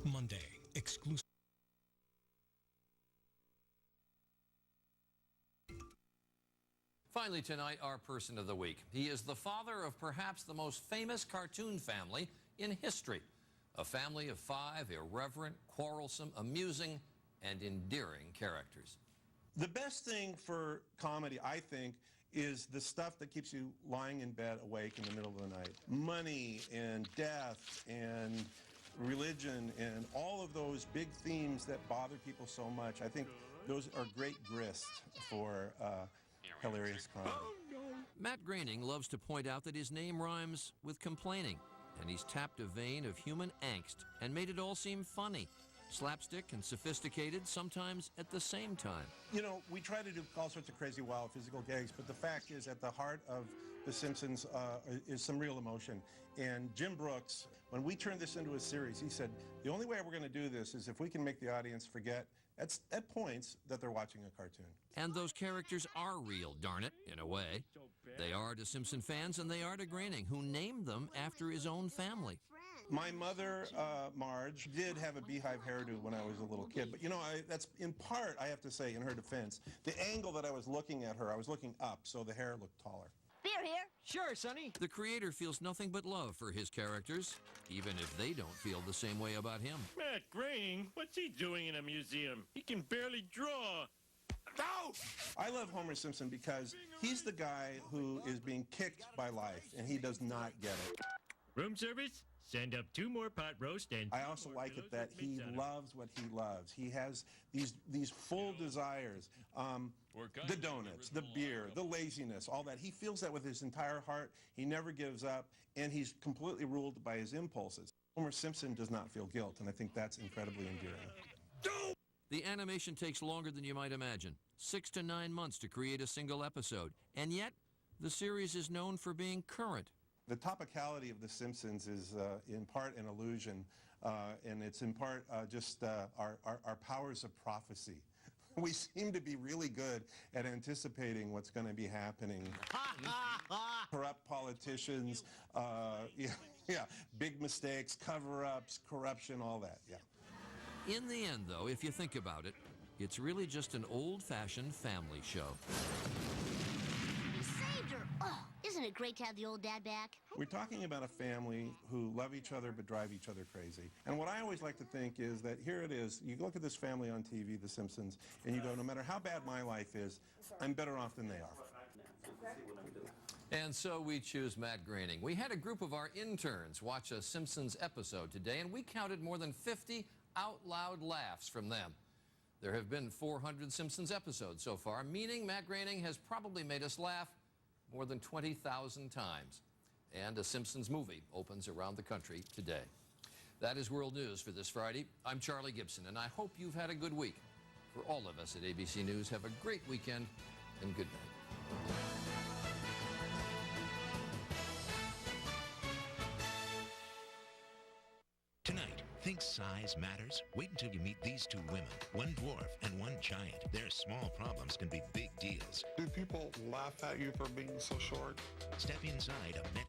Monday, exclusive. Finally tonight, our person of the week. He is the father of perhaps the most famous cartoon family in history. A family of 5 irreverent, quarrelsome, amusing, and endearing characters. The best thing for comedy, I think, is the stuff that keeps you lying in bed awake in the middle of the night. Money and death and religion and all of those big themes that bother people so much. I think those are great grist for hilarious comedy. Matt Groening loves to point out that his name rhymes with complaining, and he's tapped a vein of human angst and made it all seem funny. Slapstick and sophisticated, sometimes at the same time. You know, we try to do all sorts of crazy, wild physical gags, but the fact is, at the heart of The Simpsons is some real emotion. And Jim Brooks, when we turned this into a series, he said, the only way we're going to do this is if we can make the audience forget at points that they're watching a cartoon. And those characters are real, darn it, in a way. They are to Simpson fans, and they are to Groening, who named them after his own family. My mother, Marge, did have a beehive hairdo when I was a little kid. But, you know, that's in part, I have to say, in her defense, the angle that I was looking at her, I was looking up, so the hair looked taller. Beer here. Sure, Sonny. The creator feels nothing but love for his characters, even if they don't feel the same way about him. Matt Groening, what's he doing in a museum? He can barely draw. No! I love Homer Simpson because he's the guy who is being kicked by life, and he does not get it. Room service? Send up 2 more pot roast and... I also like it that he loves what he loves. He has these full desires. The donuts, the beer, the laziness, all that. He feels that with his entire heart. He never gives up, and he's completely ruled by his impulses. Homer Simpson does not feel guilt, and I think that's incredibly endearing. The animation takes longer than you might imagine. 6 to 9 months to create a single episode. And yet, the series is known for being current. The topicality of The Simpsons is in part an illusion, and it's in part just our powers of prophecy. We seem to be really good at anticipating what's going to be happening. Corrupt politicians, big mistakes, cover-ups, corruption, all that, yeah. In the end, though, if you think about it, it's really just an old-fashioned family show. You saved her. Oh, isn't it great to have the old dad back? We're talking about a family who love each other but drive each other crazy. And what I always like to think is that here it is. You look at this family on TV, The Simpsons, and you go, no matter how bad my life is, I'm better off than they are. And so we choose Matt Groening. We had a group of our interns watch a Simpsons episode today, and we counted more than 50 out-loud laughs from them. There have been 400 Simpsons episodes so far, meaning Matt Groening has probably made us laugh more than 20,000 times. And a Simpsons movie opens around the country today. That is World News for this Friday. I'm Charlie Gibson, and I hope you've had a good week. For all of us at ABC News, have a great weekend and good night. Tonight, think size matters? Wait until you meet these 2 women, one dwarf and one giant. Their small problems can be big deals. Do people laugh at you for being so short? Step inside a